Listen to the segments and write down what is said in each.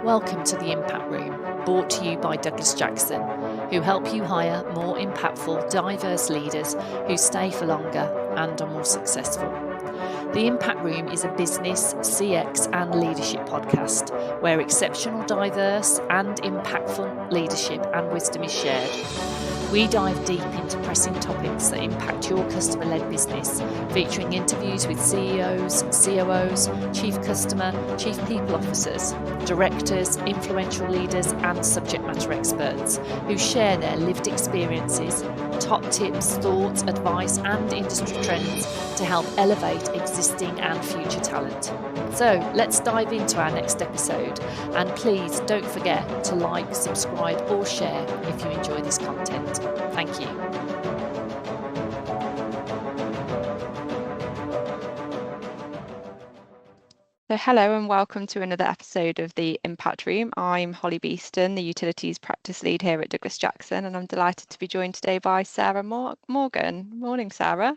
Welcome to the Impact Room, brought to you by Douglas Jackson, who help you hire more impactful, diverse leaders who stay for longer and are more successful. The Impact Room is a business, CX, and leadership podcast where exceptional, diverse, and impactful leadership and wisdom is shared. We dive deep into pressing topics that impact your customer-led business, featuring interviews with CEOs, COOs, Chief Customer, Chief People Officers, directors, influential leaders, and subject matter experts who share their lived experiences, top tips, thoughts, advice, and industry trends to help elevate existing and future talent. So let's dive into our next episode, and please don't forget to like, subscribe, or share if you enjoy this content. Thank you. So hello and welcome to another episode of the Impact Room. I'm Holly Beeston, the Utilities Practice Lead here at Douglas Jackson, and I'm delighted to be joined today by Sarah Morgan. Morning, Sarah.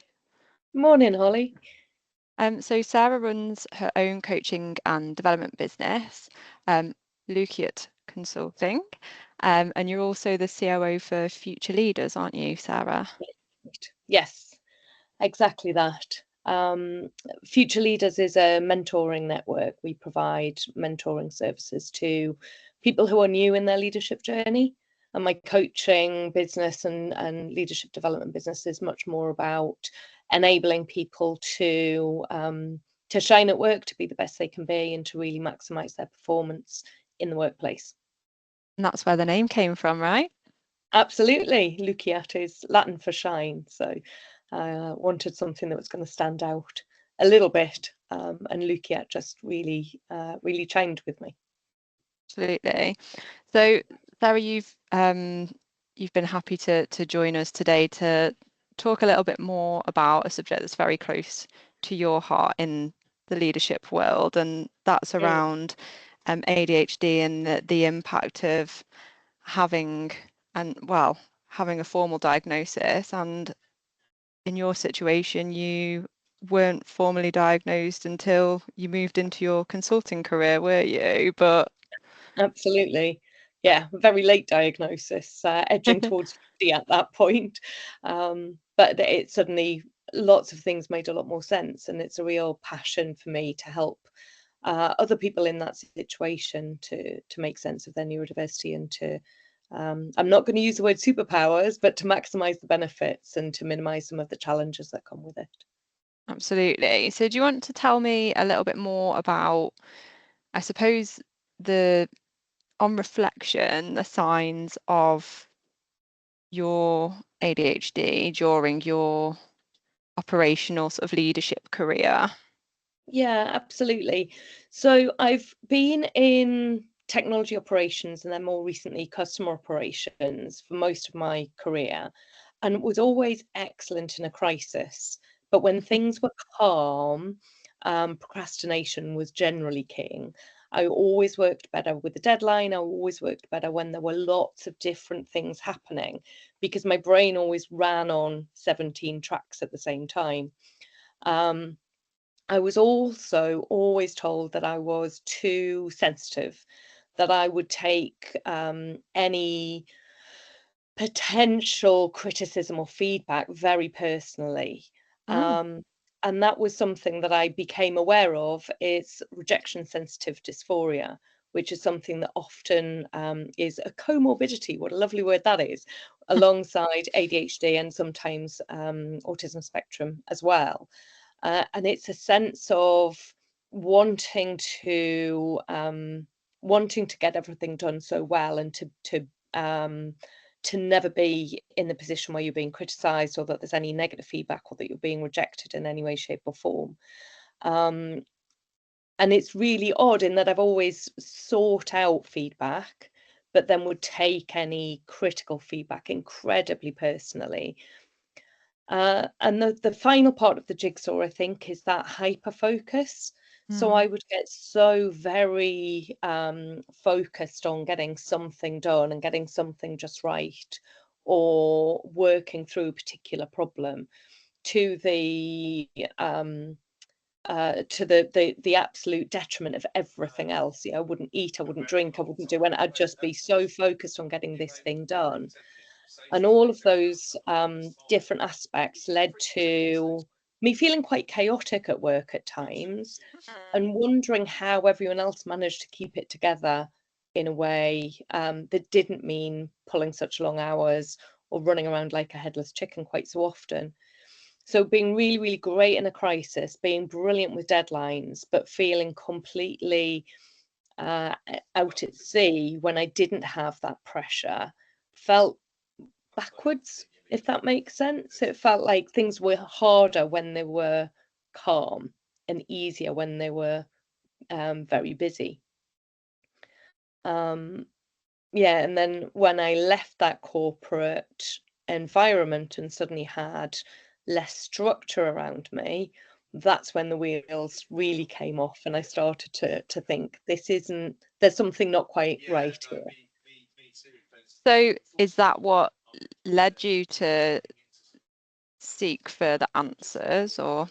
Morning, Holly. So Sarah runs her own coaching and development business, Luceat Consulting, and you're also the COO for Future Leaders, aren't you, Sarah? Yes, exactly that. Future Leaders is a mentoring network. We provide mentoring services to people who are new in their leadership journey. And my coaching business and leadership development business is much more about enabling people to shine at work, to be the best they can be, and to really maximize their performance in the workplace. And that's where the name came from, right? Absolutely. Luceat is Latin for shine. So I wanted something that was going to stand out a little bit. And Luceat just really chimed with me. Absolutely. So Sarah, you've been happy to join us today to talk a little bit more about a subject that's very close to your heart in the leadership world, and that's around ADHD and the impact of having a formal diagnosis. And in your situation, you weren't formally diagnosed until you moved into your consulting career, were you? But Absolutely. Yeah, very late diagnosis, edging towards 50 at that point. But it suddenly, lots of things made a lot more sense. And it's a real passion for me to help other people in that situation to make sense of their neurodiversity and to, I'm not going to use the word superpowers, but to maximize the benefits and to minimize some of the challenges that come with it. Absolutely. So do you want to tell me a little bit more about, I suppose, on reflection, the signs of your ADHD during your operational sort of leadership career? Yeah, absolutely. So I've been in technology operations and then more recently customer operations for most of my career, and was always excellent in a crisis. But when things were calm, procrastination was generally king. I always worked better with the deadline. I always worked better when there were lots of different things happening because my brain always ran on 17 tracks at the same time. I was also always told that I was too sensitive, that I would take any potential criticism or feedback very personally. And that was something that I became aware of is rejection sensitive dysphoria, which is something that often is a comorbidity, what a lovely word that is, alongside ADHD and sometimes autism spectrum as well. And it's a sense of wanting to get everything done so well and to never be in the position where you're being criticized or that there's any negative feedback or that you're being rejected in any way, shape, or form. And it's really odd in that I've always sought out feedback, but then would take any critical feedback incredibly personally. And the final part of the jigsaw, I think, is that hyperfocus. So I would get so very focused on getting something done and getting something just right, or working through a particular problem to the to the absolute detriment of everything else. I wouldn't eat, I wouldn't drink, I wouldn't do, and I'd just be so focused on getting this thing done. And all of those different aspects led to me feeling quite chaotic at work at times, and wondering how everyone else managed to keep it together in a way that didn't mean pulling such long hours or running around like a headless chicken quite so often. So being really, really great in a crisis, being brilliant with deadlines, but feeling completely out at sea when I didn't have that pressure, felt backwards, if that makes sense. It felt like things were harder when they were calm and easier when they were very busy. Yeah, and then when I left that corporate environment and suddenly had less structure around me, that's when the wheels really came off, and I started to think, there's something not quite right here. So is that what led you to seek further answers, or?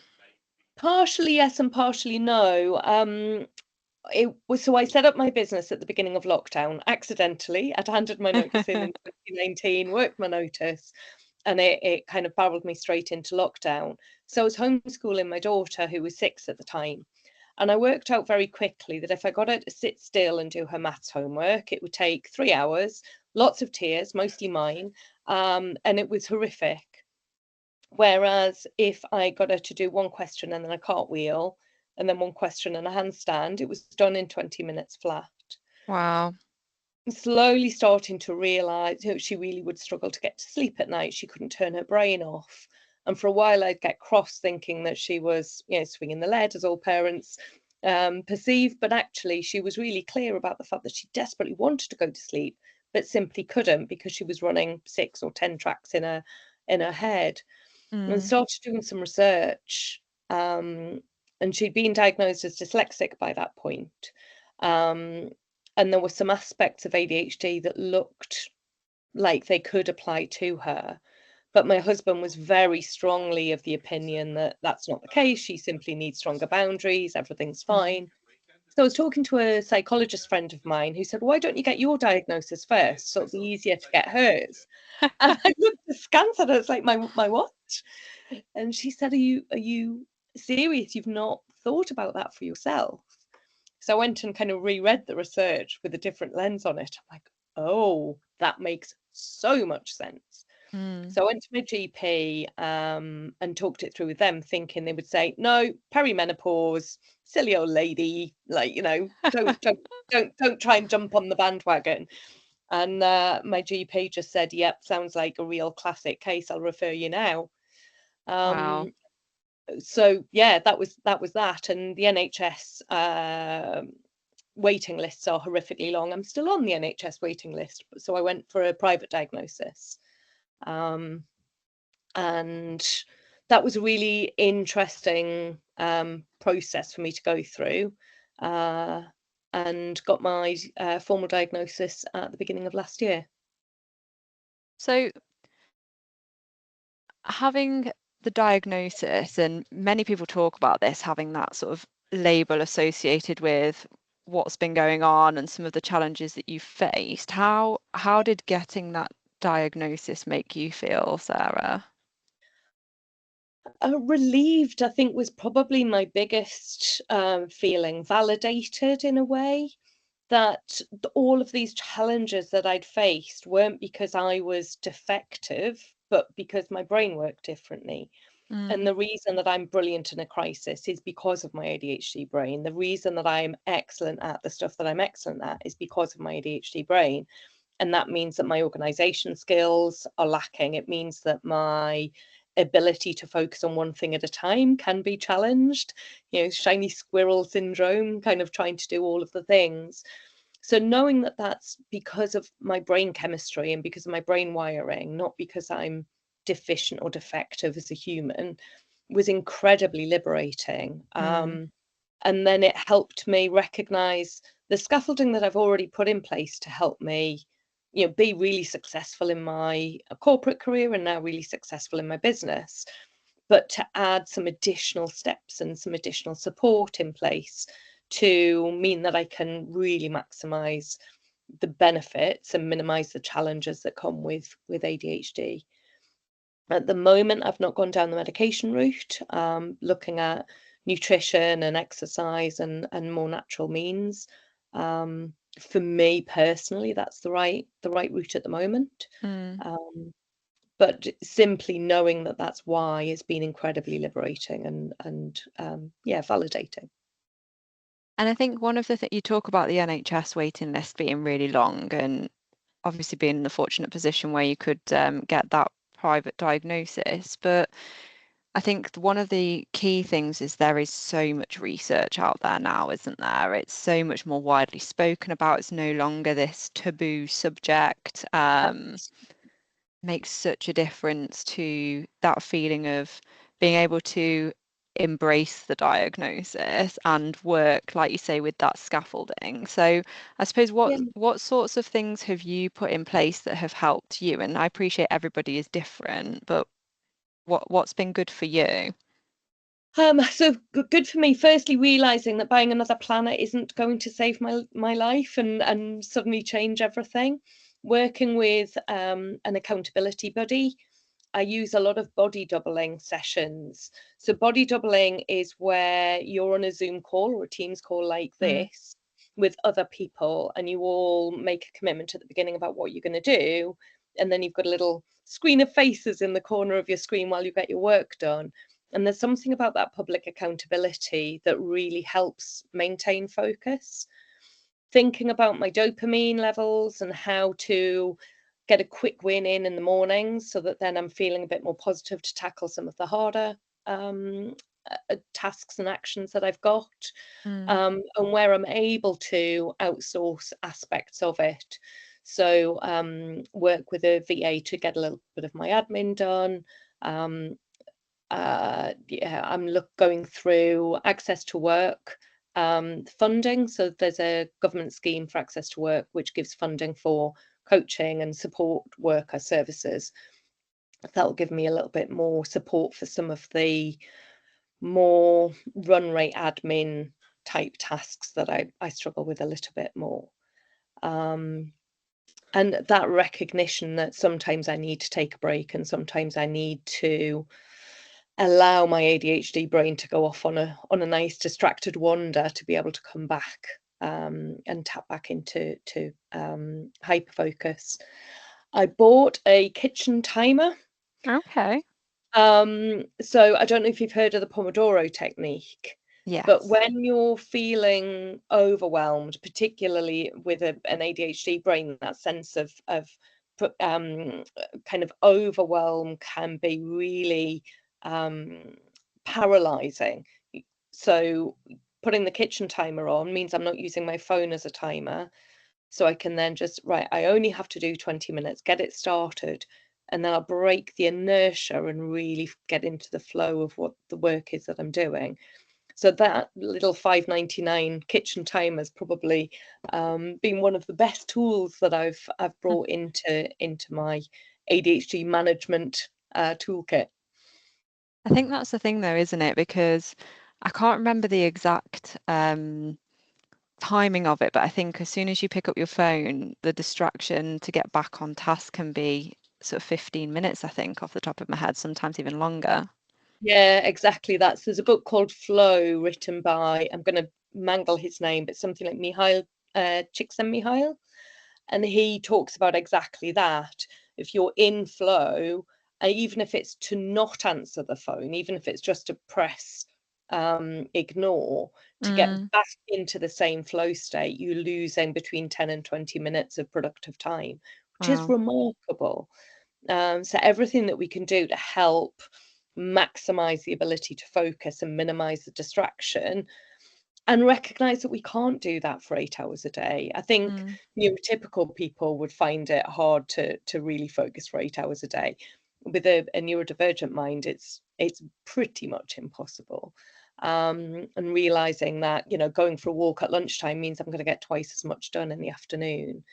Partially yes and partially no. So I set up my business at the beginning of lockdown accidentally. I'd handed my notice in 2019, worked my notice, and it kind of barreled me straight into lockdown. So I was homeschooling my daughter, who was 6 at the time. And I worked out very quickly that if I got her to sit still and do her maths homework, it would take 3 hours, lots of tears, mostly mine, and it was horrific. Whereas if I got her to do one question and then a cartwheel, and then one question and a handstand, it was done in 20 minutes flat. Wow. Slowly starting to realise she really would struggle to get to sleep at night. She couldn't turn her brain off. And for a while I'd get cross thinking that she was, swinging the lead, as all parents perceive. But actually she was really clear about the fact that she desperately wanted to go to sleep, but simply couldn't because she was running 6 or 10 tracks in her head. And started doing some research. And she'd been diagnosed as dyslexic by that point. And there were some aspects of ADHD that looked like they could apply to her. But my husband was very strongly of the opinion that that's not the case. She simply needs stronger boundaries. Everything's fine. So I was talking to a psychologist friend of mine who said, why don't you get your diagnosis first? So it'll be easier to get hers. And I looked askance at her. It's like, my what? And she said, are you serious? You've not thought about that for yourself? So I went and kind of reread the research with a different lens on it. I'm like, oh, that makes so much sense. So I went to my GP and talked it through with them, thinking they would say, no, perimenopause, silly old lady, like, don't try and jump on the bandwagon. And my GP just said, yep, sounds like a real classic case. I'll refer you now. Wow. So yeah, that was that. And the NHS waiting lists are horrifically long. I'm still on the NHS waiting list, so I went for a private diagnosis. And that was a really interesting process for me to go through, and got my formal diagnosis at the beginning of last year. So having the diagnosis, and many people talk about this, having that sort of label associated with what's been going on and some of the challenges that you faced, how did getting that diagnosis make you feel, Sarah? Relieved, I think, was probably my biggest feeling. Validated in a way that all of these challenges that I'd faced weren't because I was defective, but because my brain worked differently. And the reason that I'm brilliant in a crisis is because of my ADHD brain. The reason that I'm excellent at the stuff that I'm excellent at is because of my ADHD brain. And that means that my organization skills are lacking. It means that my ability to focus on one thing at a time can be challenged, shiny squirrel syndrome, kind of trying to do all of the things. So knowing that that's because of my brain chemistry and because of my brain wiring, not because I'm deficient or defective as a human, was incredibly liberating. And then it helped me recognize the scaffolding that I've already put in place to help me be really successful in my corporate career and now really successful in my business. but to add some additional steps and some additional support in place to mean that I can really maximize the benefits and minimize the challenges that come with ADHD. At the moment, I've not gone down the medication route, looking at nutrition and exercise and more natural means. For me personally, that's the right route at the moment. But simply knowing that that's why has been incredibly liberating and yeah, validating. And I think one of the things you talk about, the NHS waiting list being really long, and obviously being in the fortunate position where you could get that private diagnosis. But I think one of the key things is there is so much research out there now, isn't there? It's so much more widely spoken about. It's no longer this taboo subject. Makes such a difference to that feeling of being able to embrace the diagnosis and work, like you say, with that scaffolding. So I suppose what sorts of things have you put in place that have helped you? And I appreciate everybody is different, but what's been good for you? So good for me. Firstly, realizing that buying another planner isn't going to save my life and suddenly change everything. Working with an accountability buddy, I use a lot of body doubling sessions. So body doubling is where you're on a Zoom call or a Teams call like this with other people, and you all make a commitment at the beginning about what you're going to do, and then you've got a little screen of faces in the corner of your screen while you get your work done. And there's something about that public accountability that really helps maintain focus. Thinking about my dopamine levels and how to get a quick win in the mornings so that then I'm feeling a bit more positive to tackle some of the harder tasks and actions that I've got, and where I'm able to outsource aspects of it. So work with a VA to get a little bit of my admin done. Yeah, I'm going through access to work funding. So there's a government scheme for access to work, which gives funding for coaching and support worker services. That'll give me a little bit more support for some of the more run rate admin type tasks that I struggle with a little bit more. And that recognition that sometimes I need to take a break and sometimes I need to allow my ADHD brain to go off on a nice distracted wander to be able to come back and tap back into hyperfocus. I bought a kitchen timer. Okay. So I don't know if you've heard of the Pomodoro technique. Yes. But when you're feeling overwhelmed, particularly with an ADHD brain, that sense of kind of overwhelm can be really paralyzing. So putting the kitchen timer on means I'm not using my phone as a timer. So I can then just, right, I only have to do 20 minutes, get it started, and then I'll break the inertia and really get into the flow of what the work is that I'm doing. So that little $5.99 kitchen timer has probably been one of the best tools that I've brought into my ADHD management toolkit. I think that's the thing though, isn't it? Because I can't remember the exact timing of it, but I think as soon as you pick up your phone, the distraction to get back on task can be sort of 15 minutes, I think, off the top of my head, sometimes even longer. Yeah, exactly that. So there's a book called Flow written by, I'm going to mangle his name, but something like Mihail Csikszentmihalyi. And he talks about exactly that. If you're in flow, even if it's to not answer the phone, even if it's just to press ignore, to get back into the same flow state, you're losing between 10 and 20 minutes of productive time, which is remarkable. So everything that we can do to help maximize the ability to focus and minimize the distraction, and recognize that we can't do that for 8 hours a day. I think neurotypical people would find it hard to really focus for 8 hours a day. With a neurodivergent mind, it's pretty much impossible. And realizing that, you know, going for a walk at lunchtime means I'm going to get twice as much done in the afternoon.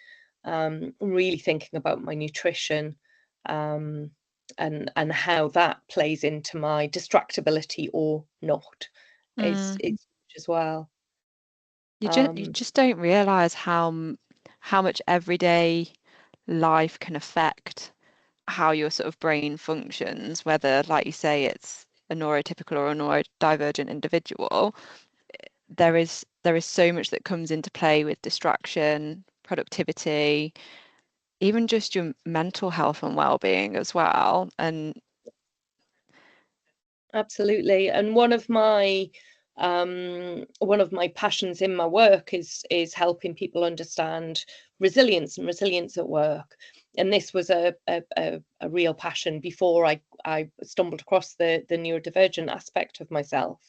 Really thinking about my nutrition, and how that plays into my distractibility or not is huge as well. You just don't realize how much everyday life can affect how your sort of brain functions, whether, like you say, it's a neurotypical or a neurodivergent individual. There is so much that comes into play with distraction, productivity, even just your mental health and well-being as well. And absolutely. And one of my passions in my work is helping people understand resilience and resilience at work. And this was a real passion before I stumbled across the neurodivergent aspect of myself.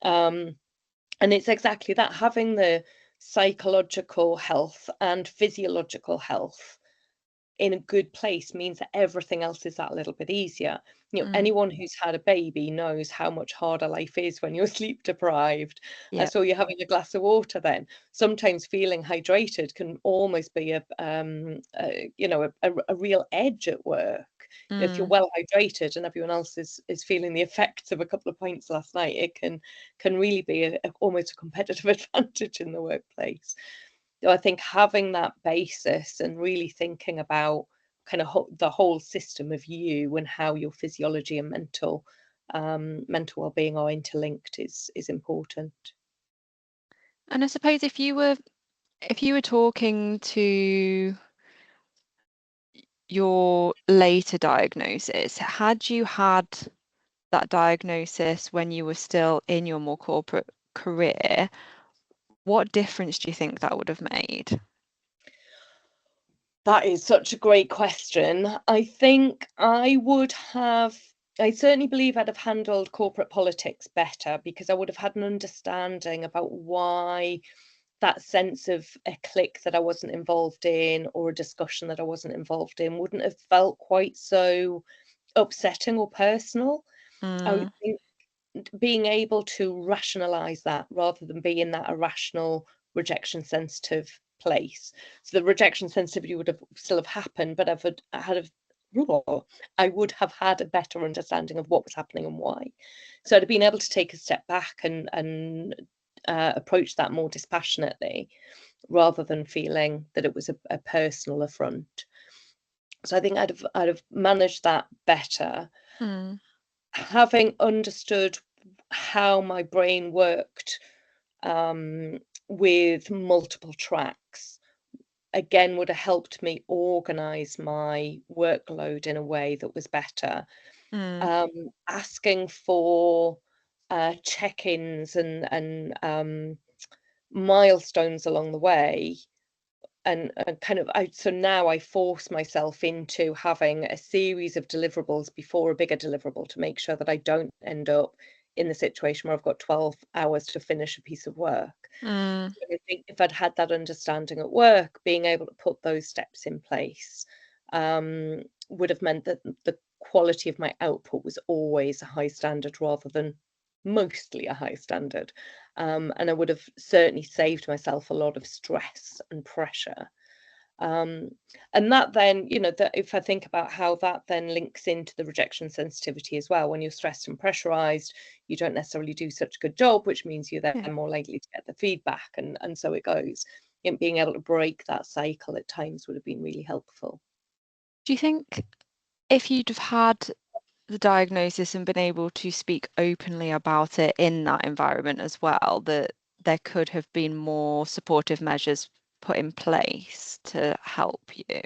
And it's exactly that, having the psychological health and physiological health in a good place means that everything else is that little bit easier. Anyone who's had a baby knows how much harder life is when you're sleep deprived. yeah, So you're having a glass of water then. Sometimes feeling hydrated can almost be a real edge at work. If you're well hydrated and everyone else is feeling the effects of a couple of pints last night, it can really be almost a competitive advantage in the workplace. So I think having that basis and really thinking about kind of the whole system of you and how your physiology and mental well-being are interlinked is important. And I suppose if you were talking to your later diagnosis, had you had that diagnosis when you were still in your more corporate career, what difference do you think that would have made? That is such a great question. I think I certainly believe I'd have handled corporate politics better, because I would have had an understanding about why that sense of a clique that I wasn't involved in, or a discussion that I wasn't involved in, wouldn't have felt quite so upsetting or personal. I would think being able to rationalize that rather than be in that irrational, rejection sensitive place. So the rejection sensitivity would have still have happened, but I would have had a better understanding of what was happening and why. So I'd have been able to take a step back and approach that more dispassionately, rather than feeling that it was a personal affront. So I think I'd have managed that better, having understood how my brain worked with multiple tracks. Again, would have helped me organize my workload in a way that was better. Asking for check-ins and milestones along the way, and kind of so now I force myself into having a series of deliverables before a bigger deliverable, to make sure that I don't end up in the situation where I've got 12 hours to finish a piece of work. So I think if I'd had that understanding at work, being able to put those steps in place would have meant that the quality of my output was always a high standard rather than mostly a high standard. And I would have certainly saved myself a lot of stress and pressure. And that then, that if I think about how that then links into the rejection sensitivity as well, when you're stressed and pressurized, you don't necessarily do such a good job, which means you're then more likely to get the feedback, and so it goes. Being able to break that cycle at times would have been really helpful. Do you think if you'd have had the diagnosis and been able to speak openly about it in that environment as well, that there could have been more supportive measures put in place to help you?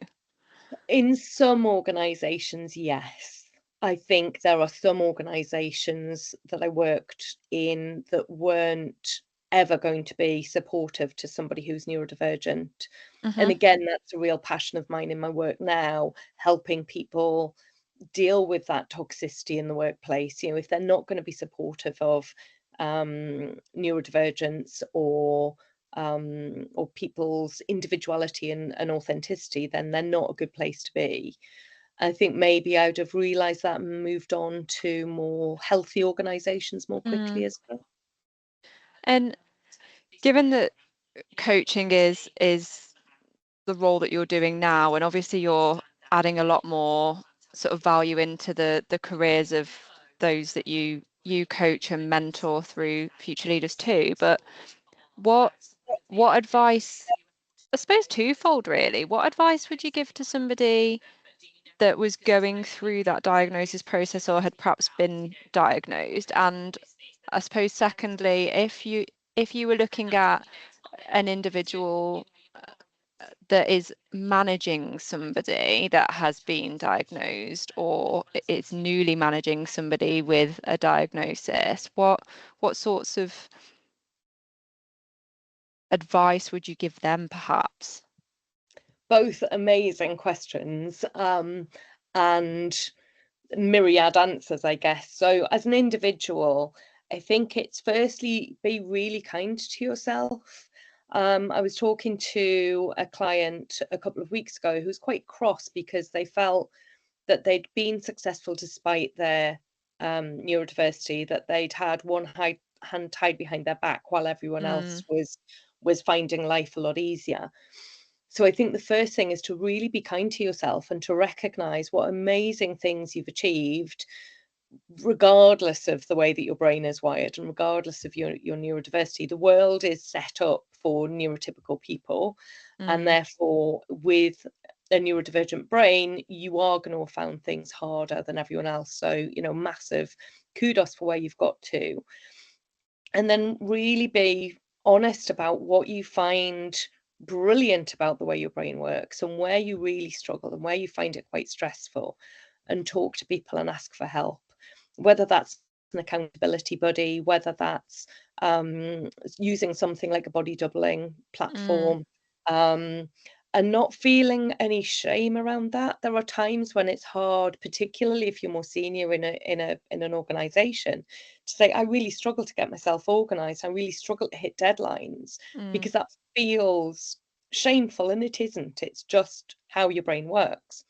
In some organisations, yes. I think there are some organisations that I worked in that weren't ever going to be supportive to somebody who's neurodivergent. And again, that's a real passion of mine in my work now, helping people deal with that toxicity in the workplace. If they're not going to be supportive of neurodivergence or people's individuality and authenticity, then they're not a good place to be. I think maybe I would have realised that and moved on to more healthy organisations more quickly as well. And given that coaching is the role that you're doing now, and obviously you're adding a lot more sort of value into the careers of those that you coach and mentor through Future Leaders too. But what advice, I suppose twofold really, what advice would you give to somebody that was going through that diagnosis process or had perhaps been diagnosed? And I suppose secondly, if you were looking at an individual that is managing somebody that has been diagnosed, or it's newly managing somebody with a diagnosis, what sorts of advice would you give them perhaps? Both amazing questions, and myriad answers, I guess. So as an individual, I think it's firstly, be really kind to yourself. I was talking to a client a couple of weeks ago who was quite cross because they felt that they'd been successful despite their neurodiversity, that they'd had one hand tied behind their back while everyone else was finding life a lot easier. So I think the first thing is to really be kind to yourself and to recognize what amazing things you've achieved, regardless of the way that your brain is wired and regardless of your neurodiversity. The world is set up for neurotypical people, and therefore with a neurodivergent brain, you are going to have found things harder than everyone else. So, massive kudos for where you've got to. And then really be honest about what you find brilliant about the way your brain works and where you really struggle and where you find it quite stressful, and talk to people and ask for help, whether that's an accountability buddy, whether that's using something like a body doubling platform, and not feeling any shame around that. There are times when it's hard, particularly if you're more senior in an organization, to say, I really struggle to get myself organized. I really struggle to hit deadlines, because that feels shameful, and it isn't. It's just how your brain works.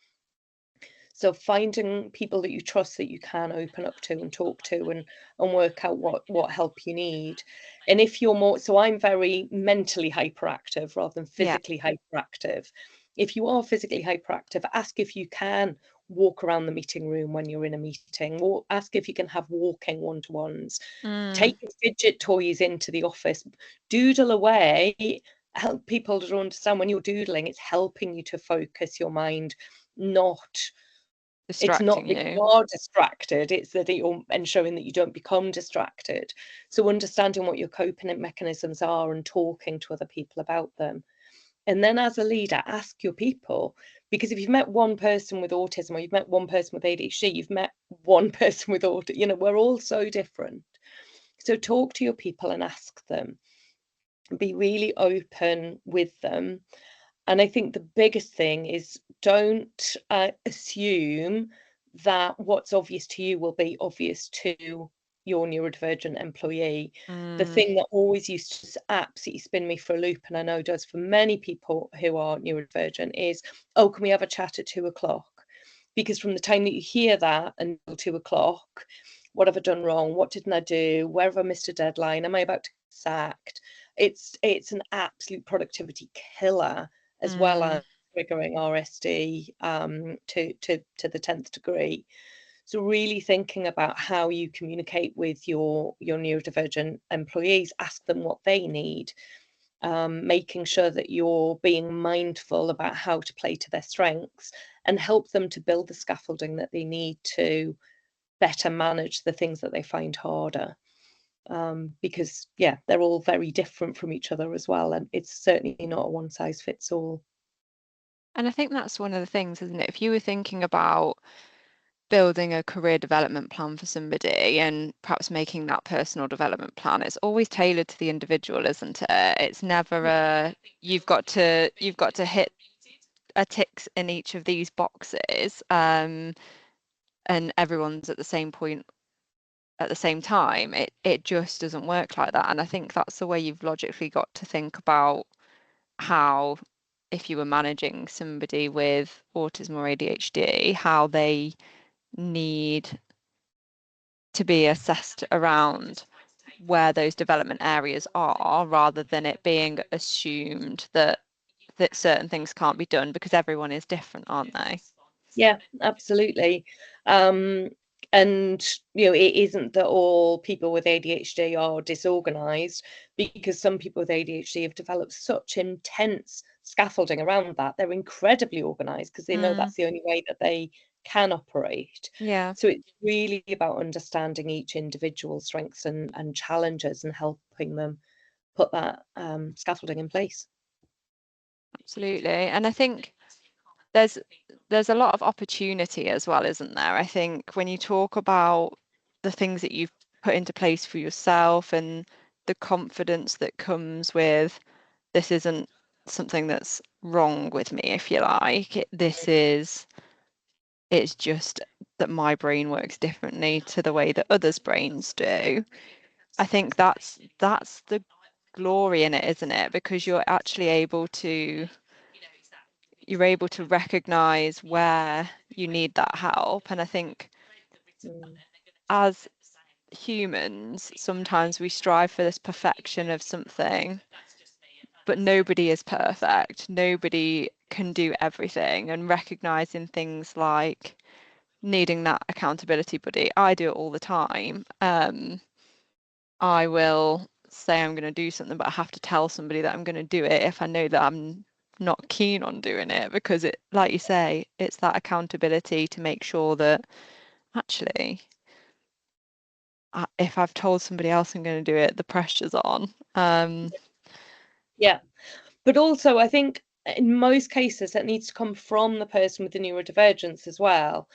So finding people that you trust, that you can open up to and talk to, and work out what help you need. And if you're more, so I'm very mentally hyperactive rather than physically hyperactive. If you are physically hyperactive, ask if you can walk around the meeting room when you're in a meeting, or ask if you can have walking one-to-ones. Take your fidget toys into the office, doodle away. Help people to understand when you're doodling, it's helping you to focus your mind, it's not Distracting that you. you are distracted, it's that you're ensuring that you don't become distracted. So understanding what your coping mechanisms are and talking to other people about them. And then as a leader, ask your people, because if you've met one person with autism, or you've met one person with ADHD, you've met one person with autism, we're all so different. So talk to your people and ask them. Be really open with them. And I think the biggest thing is, don't assume that what's obvious to you will be obvious to your neurodivergent employee. The thing that always used to absolutely spin me for a loop, and I know does for many people who are neurodivergent, is, oh, can we have a chat at 2 o'clock? Because from the time that you hear that until 2 o'clock, what have I done wrong? What didn't I do? Where have I missed a deadline? Am I about to get sacked? It's an absolute productivity killer, as well as triggering RSD to the 10th degree. So really thinking about how you communicate with your neurodivergent employees, ask them what they need, making sure that you're being mindful about how to play to their strengths, and help them to build the scaffolding that they need to better manage the things that they find harder. Because they're all very different from each other as well, and it's certainly not a one size fits all. And I think that's one of the things, isn't it? If you were thinking about building a career development plan for somebody and perhaps making that personal development plan, it's always tailored to the individual, isn't it? It's never you've got to hit a ticks in each of these boxes, and everyone's at the same point at the same time. It just doesn't work like that. And I think that's the way you've logically got to think about how, if you were managing somebody with autism or ADHD, how they need to be assessed around where those development areas are, rather than it being assumed that certain things can't be done, because everyone is different, aren't they? Yeah, absolutely. And it isn't that all people with ADHD are disorganized, because some people with ADHD have developed such intense scaffolding around that. They're incredibly organized because they know that's the only way that they can operate. Yeah, So it's really about understanding each individual's strengths and challenges and helping them put that scaffolding in place. absolutely. And I think there's a lot of opportunity as well, isn't there? I think when you talk about the things that you've put into place for yourself and the confidence that comes with, this isn't something that's wrong with me, if you like. It's just that my brain works differently to the way that others' brains do. I think that's the glory in it, isn't it? Because you're able to recognize where you need that help. And I think as humans, sometimes we strive for this perfection of something, but nobody is perfect. Nobody can do everything. And recognizing things like needing that accountability buddy. I do it all the time. I will say I'm going to do something, but I have to tell somebody that I'm going to do it if I know that I'm not keen on doing it, because it, like you say, it's that accountability to make sure that actually, if I've told somebody else I'm going to do it, the pressure's on. Yeah. But also, I think in most cases that needs to come from the person with the neurodivergence as well.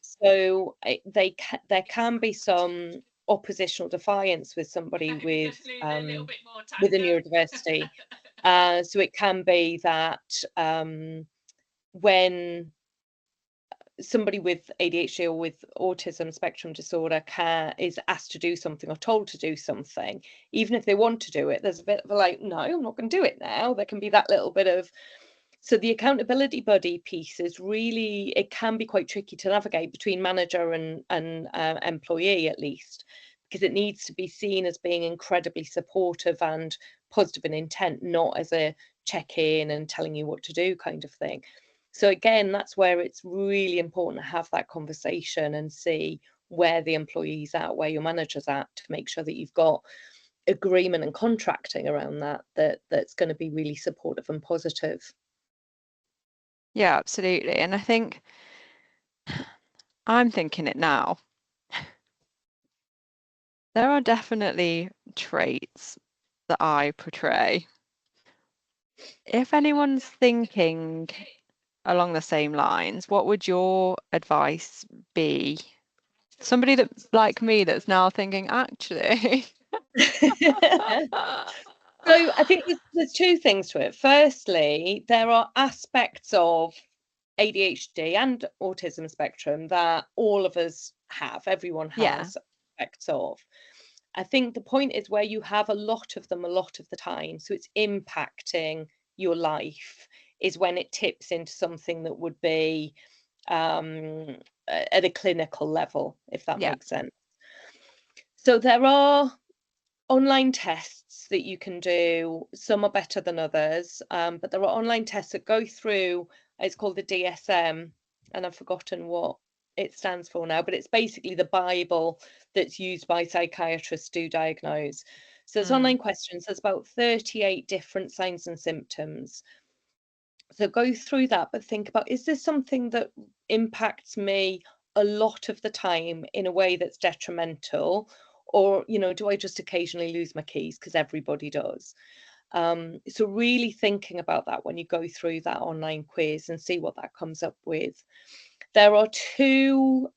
So there can be some oppositional defiance with somebody with a neurodiversity. So it can be that when somebody with ADHD or with autism spectrum disorder is asked to do something or told to do something, even if they want to do it, there's a bit of a like, no, I'm not going to do it now. There can be that little bit of, so the accountability buddy piece is really, it can be quite tricky to navigate between manager and employee, at least, because it needs to be seen as being incredibly supportive and positive in intent, not as a check-in and telling you what to do kind of thing. So again, that's where it's really important to have that conversation and see where the employee's at, where your manager's at, to make sure that you've got agreement and contracting around that's going to be really supportive and positive. Yeah, absolutely. And I think I'm thinking it now. There are definitely traits that I portray. If anyone's thinking along the same lines, what would your advice be? Somebody that, like me, that's now thinking, actually. So I think there's two things to it. Firstly, there are aspects of ADHD and autism spectrum that all of us have, everyone Yeah. has aspects of. I think the point is where you have a lot of them a lot of the time, so it's impacting your life, is when it tips into something that would be at a clinical level, if that Yeah. makes sense. So there are online tests that you can do. Some are better than others, but there are online tests that go through, it's called the DSM, and I've forgotten what it stands for now, but it's basically the Bible that's used by psychiatrists to diagnose. So there's online questions, there's about 38 different signs and symptoms. So go through that, but think about, is this something that impacts me a lot of the time in a way that's detrimental? Or, do I just occasionally lose my keys? Because everybody does. So really thinking about that when you go through that online quiz and see what that comes up with. There are two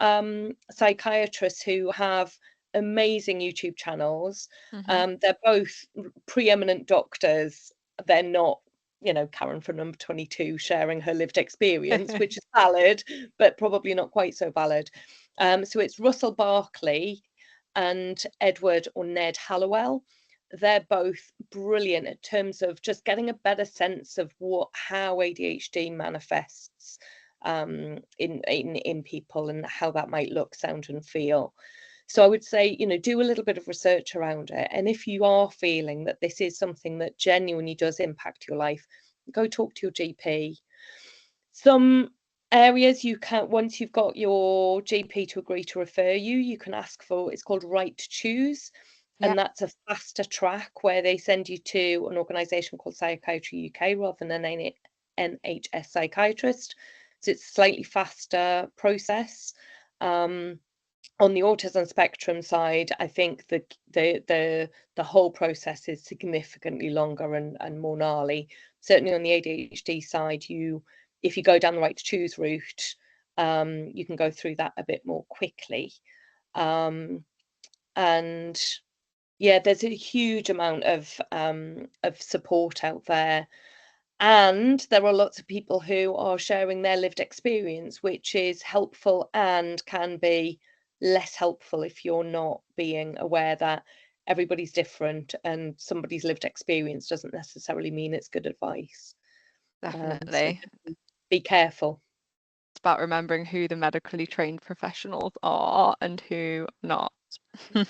psychiatrists who have amazing YouTube channels. They're both preeminent doctors. They're not, Karen from Number 22 sharing her lived experience, which is valid, but probably not quite so valid. So it's Russell Barkley and Edward or Ned Hallowell. They're both brilliant in terms of just getting a better sense of how ADHD manifests in people and how that might look, sound, and feel. So I would say, do a little bit of research around it. And if you are feeling that this is something that genuinely does impact your life, go talk to your GP. Some areas you can, once you've got your GP to agree to refer you, you can ask for, it's called right to choose. Yeah. And that's a faster track where they send you to an organisation called Psychiatry UK rather than an NHS psychiatrist. So it's a slightly faster process. On the autism spectrum side, I think the whole process is significantly longer and more gnarly. Certainly on the ADHD side, if you go down the right to choose route, you can go through that a bit more quickly. And yeah, there's a huge amount of support out there. And there are lots of people who are sharing their lived experience, which is helpful and can be less helpful if you're not being aware that everybody's different and somebody's lived experience doesn't necessarily mean it's good advice. So Definitely. be careful. It's about remembering who the medically trained professionals are and who not.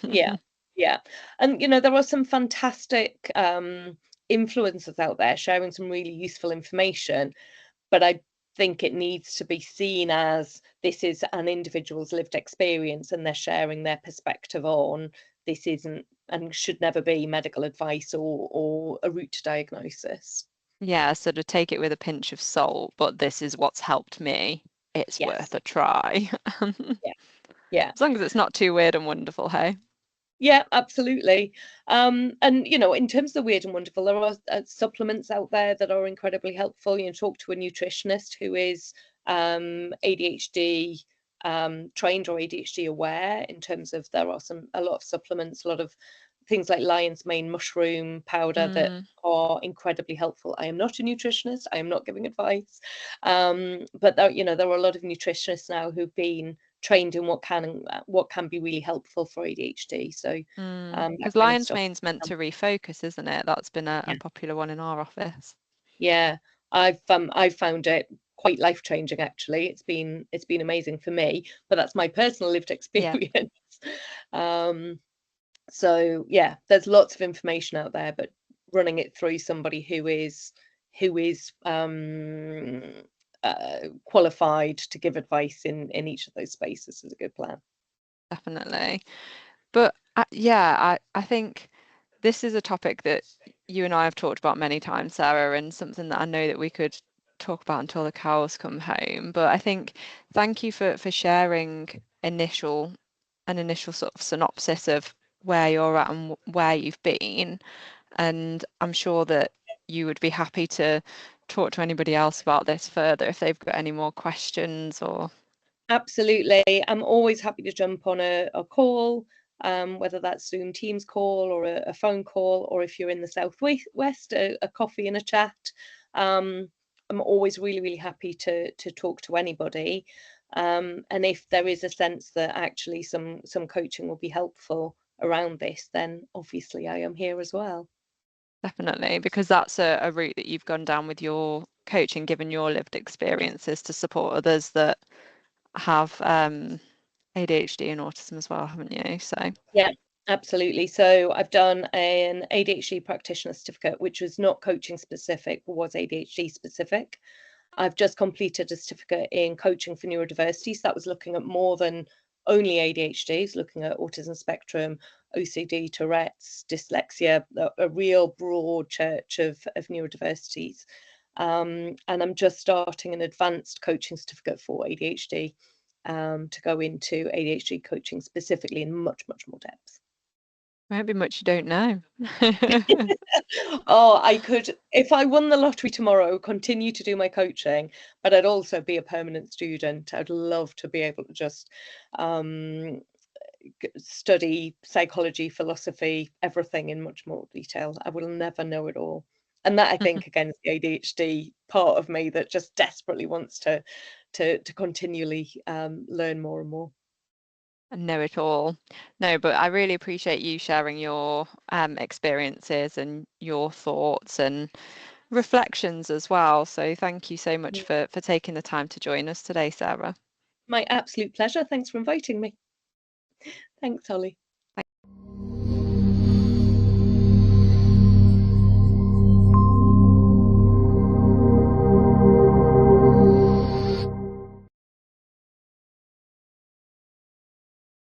Yeah, yeah. And there are some fantastic influencers out there sharing some really useful information, but I think it needs to be seen as this is an individual's lived experience and they're sharing their perspective on this isn't and should never be medical advice or a route to diagnosis. Yeah, so to take it with a pinch of salt, but this is what's helped me. It's Yes. worth a try. Yeah. As long as it's not too weird and wonderful, hey? Yeah, absolutely. And in terms of the weird and wonderful, there are supplements out there that are incredibly helpful. Talk to a nutritionist who is ADHD trained or ADHD aware. In terms of, there are a lot of supplements, a lot of things like lion's mane mushroom powder that are incredibly helpful. I am not a nutritionist. I am not giving advice, but there are a lot of nutritionists now who've been trained in what can be really helpful for ADHD. So because lion's mane's meant to refocus, isn't it? That's been a popular one in our office. Yeah, I've found it quite life-changing actually. It's been amazing for me, but that's my personal lived experience. So yeah, there's lots of information out there, but running it through somebody who is qualified to give advice in each of those spaces is a good plan. Definitely. But I think this is a topic that you and I have talked about many times, Sarah, and something that I know that we could talk about until the cows come home. But I think thank you for sharing an initial sort of synopsis of where you're at and where you've been. And I'm sure that you would be happy to talk to anybody else about this further if they've got any more questions or. Absolutely. I'm always happy to jump on a call, whether that's Zoom Teams call or a phone call, or if you're in the Southwest, a coffee and a chat. I'm always really, really happy to talk to anybody. And if there is a sense that actually some coaching will be helpful around this, then obviously I am here as well. Definitely, because that's a route that you've gone down with your coaching, given your lived experiences to support others that have ADHD and autism as well, haven't you? So yeah, absolutely. So I've done an ADHD practitioner certificate, which was not coaching specific, but was ADHD specific. I've just completed a certificate in coaching for neurodiversity. So that was looking at more than only ADHD, it's looking at autism spectrum, OCD, Tourette's, dyslexia, a real broad church of neurodiversities. And I'm just starting an advanced coaching certificate for ADHD to go into ADHD coaching specifically in much, much more depth. won't be much you don't know. Oh, I could, if I won the lottery tomorrow, continue to do my coaching, but I'd also be a permanent student. I'd love to be able to just study psychology, philosophy, everything in much more detail. I will never know it all. And that, I think, again, is the ADHD part of me that just desperately wants to continually learn more and more. And know it all. No, but I really appreciate you sharing your experiences and your thoughts and reflections as well. So thank you so much for taking the time to join us today, Sarah. My absolute pleasure. Thanks for inviting me. Thanks, Holly.